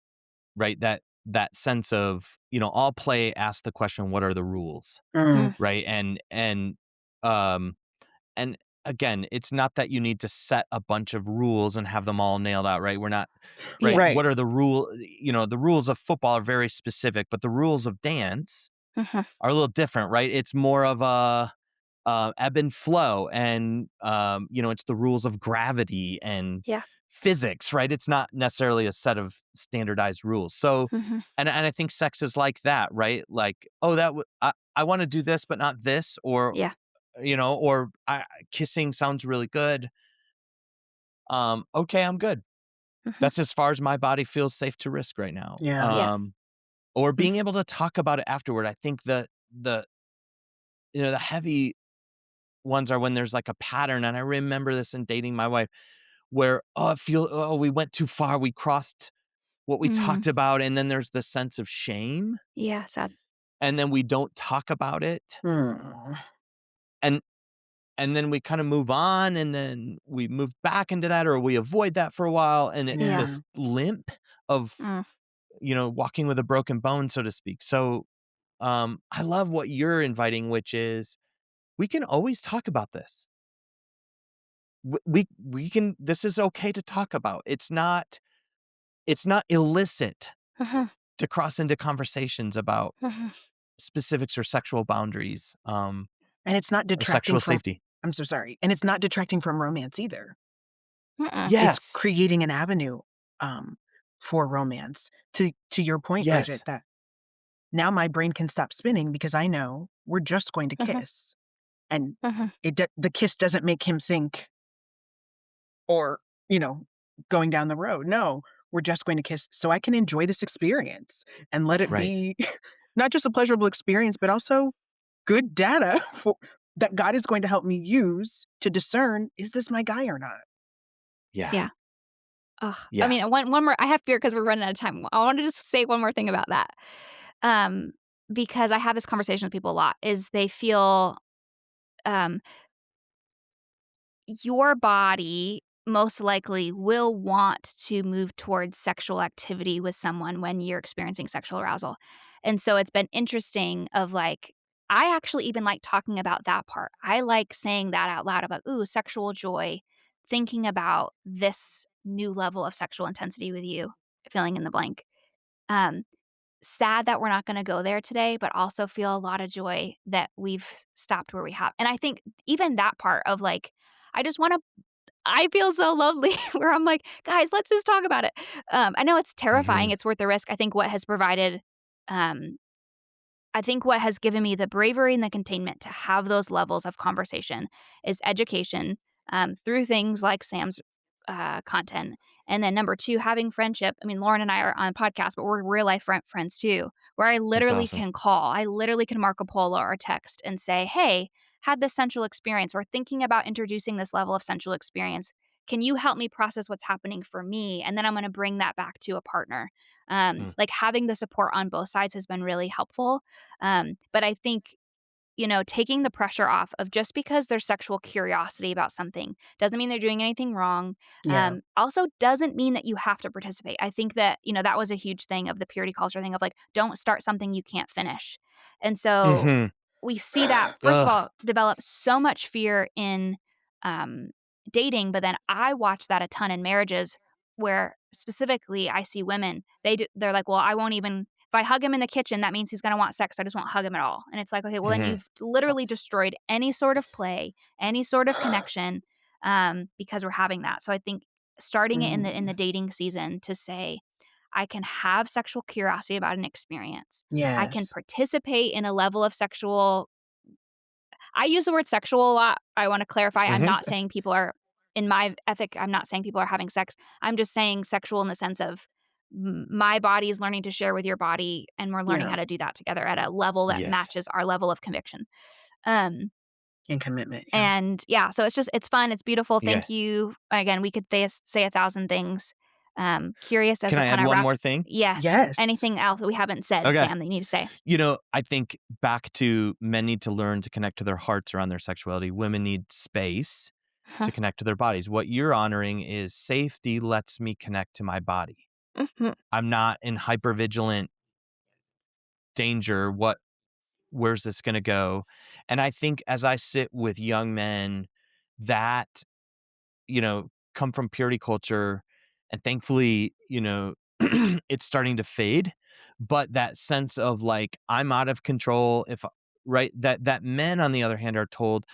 right? That sense of, all play asks the question, "What are the rules?" Mm, Mm, Right? Um and again, it's not that you need to set a bunch of rules and have them all nailed out, right? We're not yeah. right. right. What are the the rules of football are very specific, but the rules of dance Mhm. are a little different, right? It's more of a ebb and flow, and it's the rules of gravity and Yeah. physics, right? It's not necessarily a set of standardized rules. So, Mhm. and I think sex is like that, right? Like, oh, I want to do this, but not this, or Yeah. kissing sounds really good. Okay, I'm good. Mhm. That's as far as my body feels safe to risk right now. Yeah. Yeah. or Mm, being able to talk about it afterward. I think the the heavy ones are when there's like a pattern, and I remember this in dating my wife where, we went too far, we crossed what we mm, talked about, and then there's the sense of shame, yeah, sad. and then we don't talk about it, Mm. and then we kinda move on, and then we move back into that, or we avoid that for a while, and it's Yeah. Yeah. this limp of, Mm, walking with a broken bone, so to speak. So, I love what you're inviting, which is we can always talk about this. We can this is okay to talk about. It's not illicit mhm, to cross into conversations about mhm, specifics or sexual boundaries, And it's not or detracting sexual from safety. I'm so sorry, and it's not detracting from romance either. mm-mm. It's Yes. creating an avenue, um, for romance. To your point, Bridget, Yes. that now my brain can stop spinning because I know we're just going to Mhm, kiss, and mhm, the kiss doesn't make him think or, you know, going down the road. No, we're just going to kiss so I can enjoy this experience and let it mhm, Right. be not just a pleasurable experience, but also good data for that God is going to help me use to discern, is this my guy or not? Yeah. yeah. Ugh, I Yeah. mean, one more I have fear because 'cause we're running out of time. I wanna just say one more thing about that, um, because I have this conversation with people a lot, is they feel, um your body most likely will want to move towards sexual activity with someone when you're experiencing sexual arousal. And so it's been interesting of like I actually even like talking about that part. I like saying that out loud about, ooh, sexual joy, thinking about this new level of sexual intensity with you, filling in the blank. Um, Sad that we're not gonna go there today, but also feel a lot of joy that we've stopped where we have. And I think even that part of like, I just wanna I feel so lonely where I'm like, "Guys, let's just talk about it." I know it's terrifying, Mhm. it's worth the risk. Um, I think what has given me the bravery and the containment to have those levels of conversation is education, through things like Sam's, content, and then number 2, having friendship. I mean, Lauren and I are on a podcast, but we're real life friends too, where I That's literally awesome. can call. I literally can Marco Polo or text and say, "Hey, had this sensual experience or thinking about introducing this level of sensual experience. Can you help me process what's happening for me?" And then I'm gonna bring that back to a partner. Mm. Like, having the support on both sides has been really helpful. But I think, taking the pressure off of just because there's sexual curiosity about something doesn't mean they're doing anything wrong. Yeah. Also doesn't mean that you have to participate. I think that, that was a huge thing of the purity culture thing of like, don't start something you can't finish. And so Mhm. we see that, first of Ugh. all, develop so much fear in um, dating, but then I watch that a ton in marriages where specifically I see women, they're like, well, I won't even, if I hug him in the kitchen, that means he's going to want sex. I just won't hug him at all. And it's like, okay, well, then Mhm. you've literally destroyed any sort of play, any sort of connection, because we're having that. So I think starting it in the Mm. dating season to say, I can have sexual curiosity about an experience. I can Yes. participate in a level of sexual. I use the word sexual a lot. I wanna clarify, I'm Mhm. not saying people are in my ethic, I'm not saying people are having sex. I'm just saying sexual in the sense of my body is learning to share with your body, and we're learning Yeah, how to do that together at a level that Yes. matches our level of conviction. Um, and commitment, yeah. and yeah, so it's fun, it's beautiful. Yeah. Thank you. Again, we could say 1,000 things. Curious as Can we I add kinda one wrap. more thing? Yes. Yes. Anything else that we haven't said, Okay. Sam, that you need to say? I think back to men need to learn to connect to their hearts around their sexuality. Women need space Huh. to connect to their bodies. What you're honoring is safety lets me connect to my body. Mhm. I'm not in hypervigilant danger. Where's this going to go? And I think as I sit with young men that, come from purity culture, and thankfully, it's starting to fade, but that sense of like, I'm out of control if right that men on the other hand are told,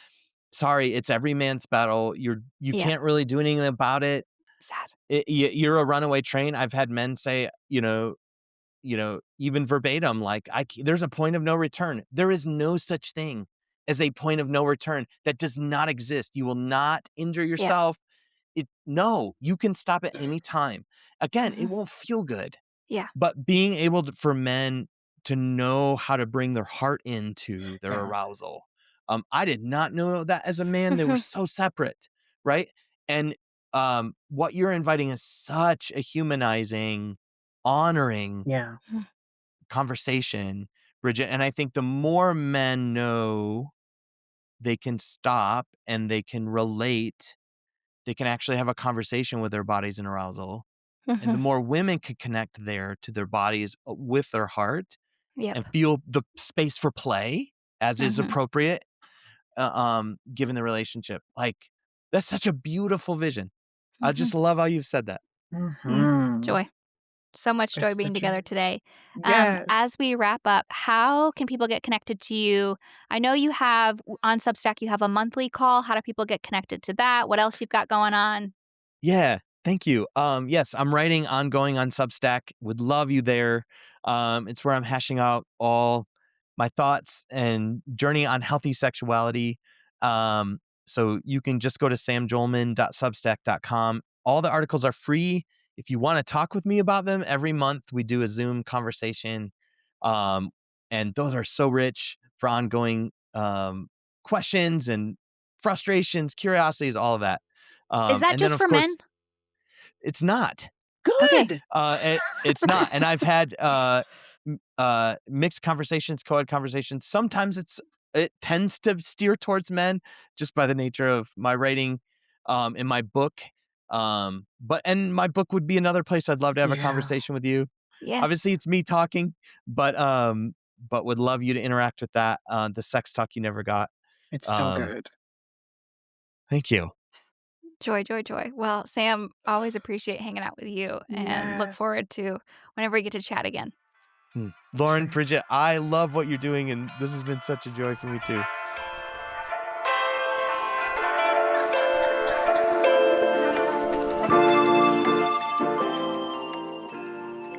sorry, it's every man's battle. You Yeah. can't really do anything about it. Sad. You're a runaway train. I've had men say, even verbatim, like, there's a point of no return. There is no such thing as a point of no return. That does not exist. You will not injure Yeah. yourself. No, you can stop at any time. Again, it Mhm. won't feel good. Yeah. But being able for men to know how to bring their heart into their Yeah. arousal. I did not know that as a man. They were Mhm. so separate, right? And what you're inviting is such a humanizing, honoring Yeah. Mhm. conversation, Bridget. And I think the more men know they can stop and they can relate, they can actually have a conversation with their bodies and arousal. And the Mhm. more women can connect there to their bodies with their heart Yep. and feel the space for play as is Mhm. appropriate, given the relationship. Like, that's such a beautiful vision. I Mhm. just love how you've said that. Mhm. Joy. So much joy It's being such a together today. yes. As we wrap up, how can people get connected to you? I know you have on Substack, you have a monthly call. How do people get connected to that? What else you've got going on? Yeah, thank you. Yes, I'm writing ongoing on Substack. Would love you there. It's where I'm hashing out all my thoughts and journey on healthy sexuality. So you can just go to samjolman.substack.com. All the articles are free. If you want to talk with me about them, every month we do a Zoom conversation. Um, and those are so rich for ongoing questions and frustrations, curiosities, all of that. Is that And then, just of for men? course, it's not. Okay. Good. It's not. And I've had mixed conversations, co-ed conversations. Sometimes it tends to steer towards men just by the nature of my writing in my book. And my book would be another place I'd love to have a Yeah. conversation with you. Yes. Obviously, it's me talking, but would love you to interact with that. The sex talk you never got. It's so Um, good. Thank you. Joy, joy, joy. Well, Sam, always appreciate hanging out with you and look Yes. forward to whenever we get to chat again. Lauren, Same. Bridget, I love what you're doing, and this has been such a joy for me too.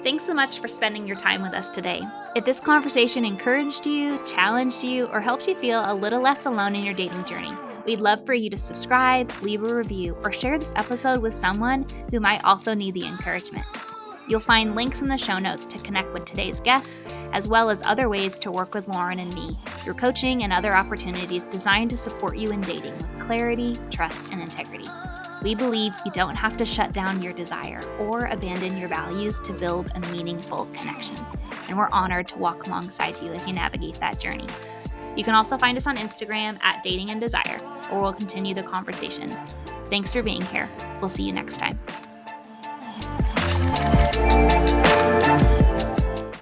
Thanks so much for spending your time with us today. If this conversation encouraged you, challenged you, or helped you feel a little less alone in your dating journey, we'd love for you to subscribe, leave a review, or share this episode with someone who might also need the encouragement. You'll find links in the show notes to connect with today's guest, as well as other ways to work with Lauren and me through coaching and other opportunities designed to support you in dating with clarity, trust, and integrity. We believe you don't have to shut down your desire or abandon your values to build a meaningful connection. And we're honored to walk alongside you as you navigate that journey. You can also find us on Instagram at Dating and Desire, where we'll continue the conversation. Thanks for being here. We'll see you next time.